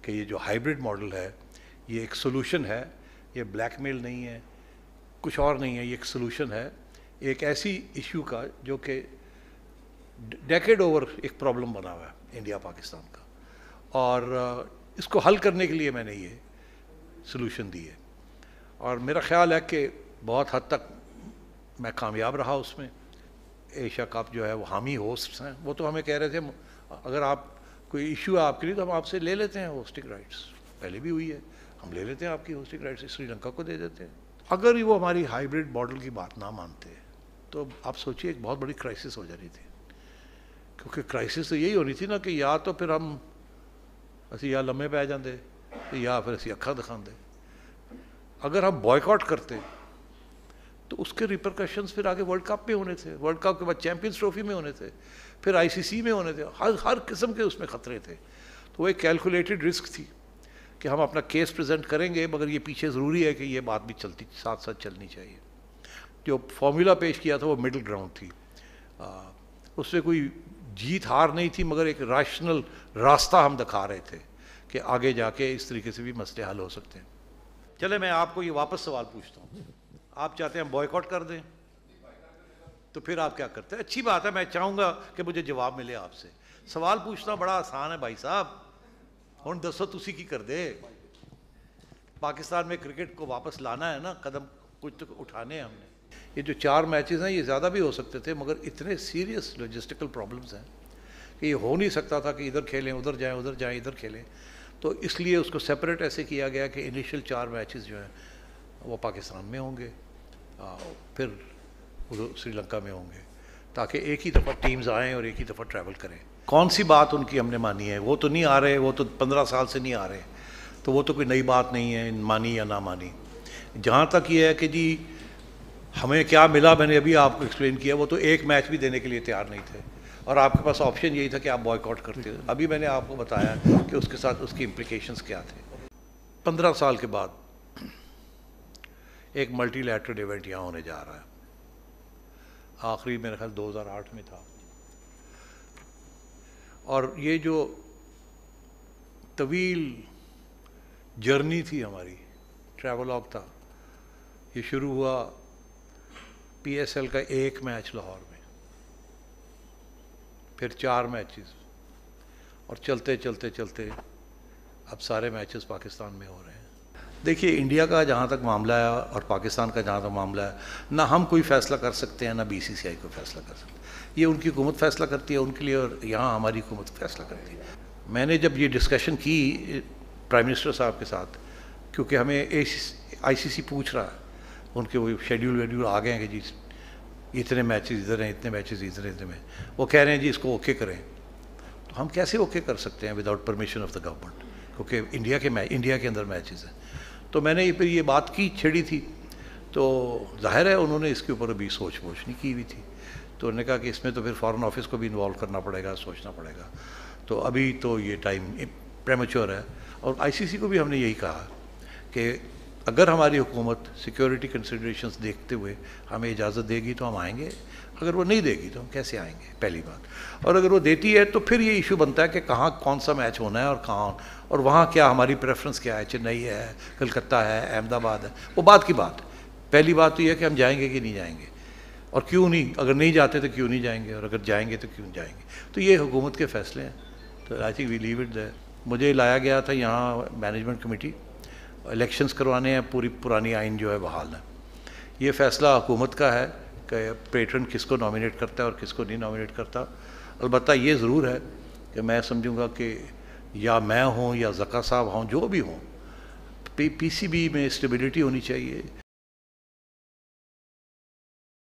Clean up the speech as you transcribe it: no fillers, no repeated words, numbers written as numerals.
کہ یہ جو ہائیبرڈ ماڈل ہے یہ ایک سولوشن ہے، یہ بلیک میل نہیں ہے، کچھ اور نہیں ہے، یہ ایک سولوشن ہے ایک ایسی ایشو کا جو کہ ڈیکیڈ اوور ایک پرابلم بنا ہوا ہے انڈیا پاکستان کا، اور اس کو حل کرنے کے لیے میں نے یہ سولوشن دی ہے، اور میرا خیال ہے کہ بہت حد تک میں کامیاب رہا اس میں۔ ایشیا کپ جو ہے وہ حامی ہوسٹس ہیں، وہ تو ہمیں کہہ رہے تھے اگر آپ کوئی ایشو ہے آپ کے لیے تو ہم آپ سے لے لیتے ہیں ہوسٹنگ رائٹس، پہلے بھی ہوئی ہے، ہم لے لیتے ہیں آپ کی ہوسٹنگ رائٹس، سری لنکا کو دے دیتے ہیں۔ اگر وہ ہماری ہائیبرڈ ماڈل کی بات نہ مانتے تو آپ سوچیے ایک بہت بڑی کرائسس ہو جانی تھی، کیونکہ کرائسس تو یہی ہونی تھی نا کہ یا تو پھر ہم اسی یا لمحے پہ جاندے یا پھر اسی اکھا دکھاندے۔ اگر ہم بوائیکاٹ کرتے تو اس کے ریپرکشنز پھر آگے ورلڈ کپ میں ہونے تھے، ورلڈ کپ کے بعد چیمپئنز ٹرافی میں ہونے تھے، پھر آئی سی سی میں ہونے تھے، ہر قسم کے اس میں خطرے تھے۔ تو وہ ایک کیلکولیٹڈ رسک تھی کہ ہم اپنا کیس پریزنٹ کریں گے، مگر یہ پیچھے ضروری ہے کہ یہ بات بھی چلتی ساتھ ساتھ چلنی چاہیے۔ جو فارمولا پیش کیا تھا وہ مڈل گراؤنڈ تھی، اس میں کوئی جیت ہار نہیں تھی، مگر ایک ریشنل راستہ ہم دکھا رہے تھے کہ آگے جا کے اس طریقے سے بھی مسئلے حل ہو سکتے ہیں۔ چلے میں آپ کو یہ واپس سوال پوچھتا ہوں، آپ چاہتے ہیں بوائیکاٹ کر دیں تو پھر آپ کیا کرتے ہیں؟ اچھی بات ہے، میں چاہوں گا کہ مجھے جواب ملے آپ سے۔ سوال پوچھنا بڑا آسان ہے بھائی صاحب، ہن دسو تسی کی کر دے؟ پاکستان میں کرکٹ کو واپس لانا ہے نا، قدم کچھ تو اٹھانے ہیں ہم نے۔ یہ جو 4 میچز ہیں یہ زیادہ بھی ہو سکتے تھے، مگر اتنے سیریس لاجسٹیکل پرابلمز ہیں کہ یہ ہو نہیں سکتا تھا کہ ادھر کھیلیں ادھر جائیں ادھر جائیں ادھر کھیلیں، تو اس لیے اس کو سیپریٹ ایسے کیا گیا کہ انیشیل 4 میچز جو ہیں وہ پاکستان میں ہوں گے، پھر ادھر سری لنکا میں ہوں گے، تاکہ ایک ہی دفعہ ٹیمز آئیں اور ایک ہی دفعہ ٹریول کریں۔ کون سی بات ان کی ہم نے مانی ہے؟ وہ تو نہیں آ رہے، وہ تو 15 سال سے نہیں آ رہے، تو وہ تو کوئی نئی بات نہیں ہے مانی یا نہ مانی۔ جہاں تک یہ ہے کہ جی ہمیں کیا ملا، میں نے ابھی آپ کو ایکسپلین کیا، وہ تو ایک میچ بھی دینے کے لیے تیار نہیں تھے، اور آپ کے پاس آپشن یہی تھا کہ آپ بوائیکاٹ کرتے۔ ابھی میں نے آپ کو بتایا کہ اس کے ساتھ اس کی امپلیکیشنز کیا تھے۔ 15 سال کے بعد ایک ملٹی لیٹرل ایونٹ یہاں ہونے جا رہا ہے، آخری میرے خیال 2008 میں تھا، اور یہ جو طویل جرنی تھی ہماری، ٹریولاگ تھا، یہ شروع ہوا پی ایس ایل کا ایک میچ لاہور میں، پھر 4 میچز، اور چلتے چلتے چلتے اب سارے میچز پاکستان میں ہو رہے ہیں۔ دیکھیے انڈیا کا جہاں تک معاملہ ہے اور پاکستان کا جہاں تک معاملہ ہے، نہ ہم کوئی فیصلہ کر سکتے ہیں نہ بی سی سی آئی کوئی فیصلہ کر سکتے ہیں، یہ ان کی حکومت فیصلہ کرتی ہے ان کے لیے، اور یہاں ہماری حکومت فیصلہ کرتی ہے۔ میں نے جب یہ ڈسکشن کی پرائم منسٹر صاحب کے ساتھ، کیونکہ ہمیں آئی سی سی پوچھ رہا ہے، ان کے وہ شیڈیول ویڈیول آ گئے ہیں کہ جی اتنے میچز ادھر ہیں، اتنے میچز ادھر میں، وہ کہہ رہے ہیں جی اس کو اوکے کریں، تو ہم کیسے اوکے کر سکتے ہیں without permission of the government, کیونکہ انڈیا کے اندر میچز ہیں۔ تو میں نے پھر یہ بات کی چھیڑی تھی، تو ظاہر ہے انہوں نے اس کے اوپر ابھی سوچ نہیں کی ہوئی تھی، تو انہوں نے کہا کہ اس میں تو پھر فارن آفس کو بھی انوالو کرنا پڑے گا، سوچنا پڑے گا، تو ابھی تو یہ ٹائم پریمیچور ہے۔ اور آئی سی سی کو بھی ہم نے یہی کہا کہ اگر ہماری حکومت سیکیورٹی کنسیڈریشنز دیکھتے ہوئے ہمیں اجازت دے گی تو ہم آئیں گے، اگر وہ نہیں دے گی تو ہم کیسے آئیں گے، پہلی بات۔ اور اگر وہ دیتی ہے تو پھر یہ ایشو بنتا ہے کہ کہاں کون سا میچ ہونا ہے اور کہاں، اور وہاں کیا ہماری پریفرنس کیا ہے، چنئی ہے، کلکتہ ہے، احمد آباد ہے، وہ بات کی بات ہے۔ پہلی بات تو یہ ہے کہ ہم جائیں گے کہ نہیں جائیں گے، اور کیوں نہیں، اگر نہیں جاتے تو کیوں نہیں جائیں گے، اور اگر جائیں گے تو کیوں جائیں گے، تو یہ حکومت کے فیصلے ہیں۔ تو I think we leave it there. مجھے لایا گیا تھا یہاں مینجمنٹ کمیٹی، الیکشنز کروانے ہیں، پوری پرانی آئین جو ہے بحال ہے، یہ فیصلہ حکومت کا ہے کہ پیٹرن کس کو نامینیٹ کرتا ہے اور کس کو نہیں نامینیٹ کرتا۔ البتہ یہ ضرور ہے کہ میں سمجھوں گا کہ یا میں ہوں یا ذکا صاحب ہوں، جو بھی ہوں، پی سی بی میں اسٹیبلٹی ہونی چاہیے۔